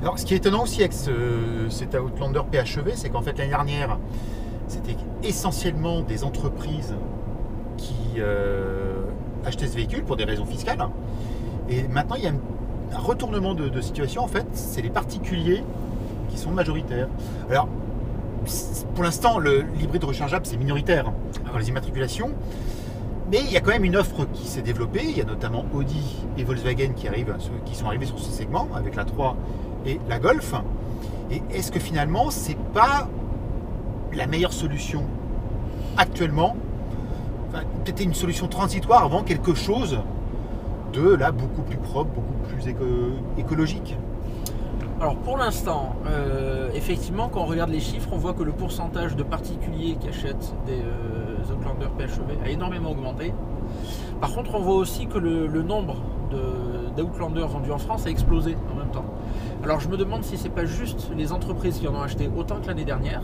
Alors, ce qui est étonnant aussi avec cet Outlander PHEV, c'est qu'en fait l'année dernière, c'était essentiellement des entreprises qui achetaient ce véhicule pour des raisons fiscales. Et maintenant, il y a un retournement de situation. En fait, c'est les particuliers qui sont majoritaires. Alors, pour l'instant, l'hybride rechargeable, c'est minoritaire dans les immatriculations. Mais il y a quand même une offre qui s'est développée. Il y a notamment Audi et Volkswagen qui sont arrivés sur ce segment avec la 3 et la Golf. Et est-ce que finalement, c'est pas la meilleure solution actuellement? Enfin, peut-être une solution transitoire avant quelque chose de là beaucoup plus propre, beaucoup plus écologique. Alors pour l'instant, effectivement, quand on regarde les chiffres, on voit que le pourcentage de particuliers qui achètent des Outlander PHEV a énormément augmenté. Par contre, on voit aussi que le nombre d'Outlander vendus en France a explosé en même temps. Alors je me demande si c'est pas juste les entreprises qui en ont acheté autant que l'année dernière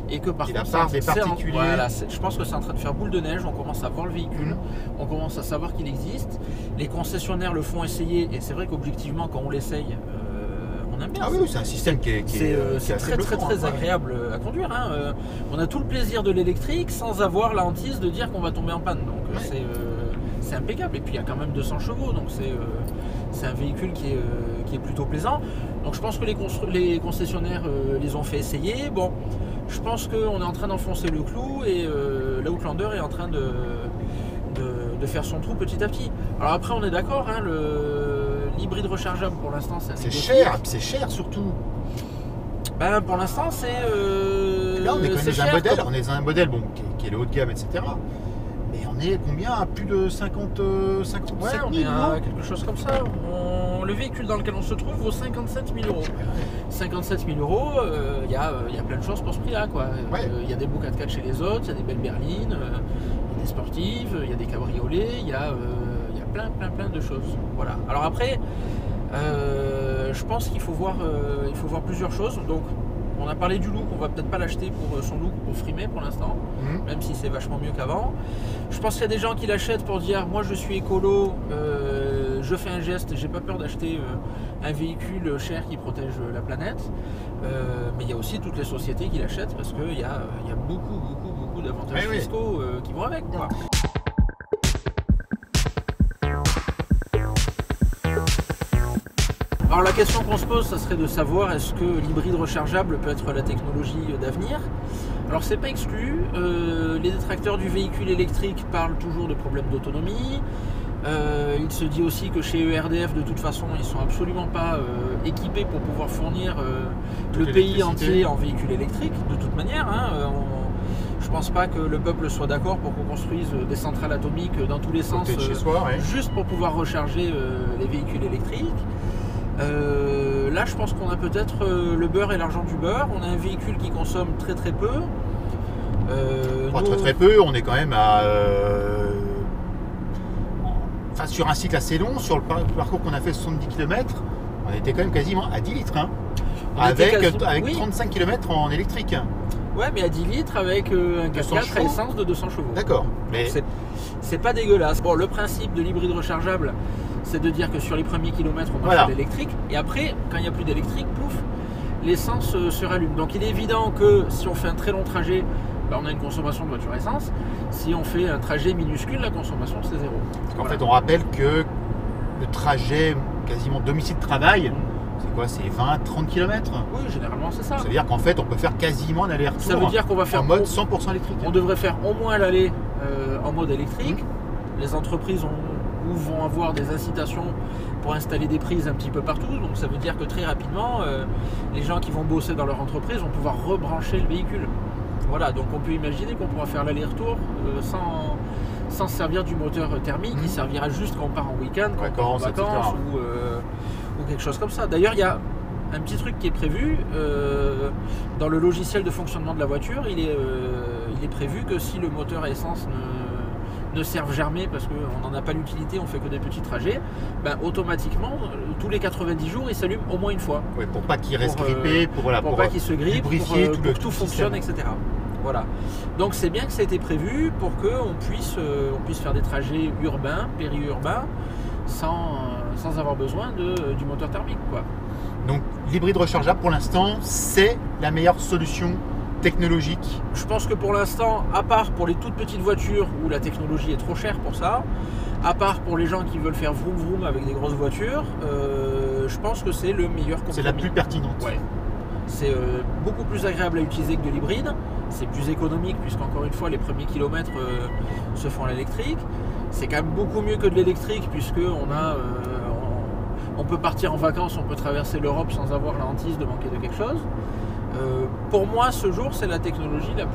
et que par contre, des particuliers. Voilà, je pense que c'est en train de faire boule de neige. On commence à voir le véhicule, on commence à savoir qu'il existe. Les concessionnaires le font essayer et c'est vrai qu'objectivement, quand on l'essaye, on aime bien. Ah oui, c'est un système qui est très agréable à conduire. Hein. On a tout le plaisir de l'électrique sans avoir la hantise de dire qu'on va tomber en panne. Donc c'est impeccable. Et puis il y a quand même 200 chevaux, donc c'est un véhicule qui est plutôt plaisant. Donc je pense que les concessionnaires les ont fait essayer. Bon, je pense qu'on est en train d'enfoncer le clou et l'Outlander est en train de faire son trou petit à petit. Alors après on est d'accord, hein, l'hybride rechargeable pour l'instant c'est cher, c'est cher surtout. Ben, pour l'instant c'est là on est quand même dans un modèle bon, qui est le haut de gamme, etc. Mais on est combien? À plus de 57 on 000 est à quelque chose comme ça. Le véhicule dans lequel on se trouve vaut 57 000 euros. 57 000 euros, il y a plein de choses pour ce prix-là. Il y a des beaux 4x4 chez les autres, il y a des belles berlines, il y a des sportives, il y a des cabriolets, il y a plein de choses. Voilà. Alors après, je pense qu'il faut voir plusieurs choses. Donc, on a parlé du look, on va peut-être pas l'acheter pour son look, pour frimer pour l'instant, même si c'est vachement mieux qu'avant. Je pense qu'il y a des gens qui l'achètent pour dire moi je suis écolo, je fais un geste, j'ai pas peur d'acheter un véhicule cher qui protège la planète. Mais il y a aussi toutes les sociétés qui l'achètent parce qu'il y a beaucoup d'avantages fiscaux qui vont avec. Quoi. Alors la question qu'on se pose, ça serait de savoir est-ce que l'hybride rechargeable peut être la technologie d'avenir. Alors c'est pas exclu, les détracteurs du véhicule électrique parlent toujours de problèmes d'autonomie. Il se dit aussi que chez ERDF de toute façon ils sont absolument pas équipés pour pouvoir fournir le pays entier en véhicule électrique de toute manière. Hein, je pense pas que le peuple soit d'accord pour qu'on construise des centrales atomiques dans tous les sens juste pour pouvoir recharger les véhicules électriques. Là je pense qu'on a peut-être le beurre et l'argent du beurre. On a un véhicule qui consomme très peu. Très peu, on est quand même à sur un cycle assez long, sur le parcours qu'on a fait 70 km, on était quand même quasiment à 10 litres avec 35 km en électrique. Ouais, mais à 10 litres avec un 4x4 à essence de 200 chevaux. D'accord. Mais c'est pas dégueulasse. Bon, le principe de l'hybride rechargeable, c'est de dire que sur les premiers kilomètres, on marche à l'électrique. Et après, quand il n'y a plus d'électrique, pouf, l'essence se rallume. Donc il est évident que si on fait un très long trajet, on a une consommation de voiture essence. Si on fait un trajet minuscule, la consommation c'est zéro. Parce qu'en fait, on rappelle que le trajet quasiment domicile-travail, c'est quoi? C'est 20-30 km? Oui, généralement c'est ça. Ça veut dire qu'en fait, on peut faire quasiment un aller-retour. Ça veut dire qu'on va faire en mode 100% électrique. On devrait faire au moins l'aller en mode électrique. Les entreprises vont avoir des incitations pour installer des prises un petit peu partout. Donc ça veut dire que très rapidement, les gens qui vont bosser dans leur entreprise vont pouvoir rebrancher le véhicule. Voilà, donc on peut imaginer qu'on pourra faire l'aller-retour sans se servir du moteur thermique. Il servira juste quand on part en week-end, quand on part en vacances ou quelque chose comme ça. D'ailleurs, il y a un petit truc qui est prévu dans le logiciel de fonctionnement de la voiture. Il est prévu que si le moteur à essence ne serve jamais parce qu'on n'en a pas l'utilité, on fait que des petits trajets, automatiquement, tous les 90 jours, il s'allume au moins une fois. Oui, pour pas qu'il reste grippé, pour pas qu'il se grippe, pour que tout fonctionne, etc. Voilà. Donc c'est bien que ça a été prévu pour qu'on puisse faire des trajets urbains, périurbains, sans avoir besoin du moteur thermique, quoi. Donc l'hybride rechargeable pour l'instant c'est la meilleure solution technologique. Je pense que pour l'instant, à part pour les toutes petites voitures où la technologie est trop chère pour ça, à part pour les gens qui veulent faire vroom vroom avec des grosses voitures, je pense que c'est le meilleur compromis. C'est la plus pertinente. Ouais. C'est beaucoup plus agréable à utiliser que de l'hybride, c'est plus économique puisqu'encore une fois les premiers kilomètres se font à l'électrique. C'est quand même beaucoup mieux que de l'électrique puisque on peut partir en vacances, on peut traverser l'Europe sans avoir la hantise de manquer de quelque chose. Pour moi, ce jour, c'est la technologie la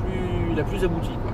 plus aboutie, quoi.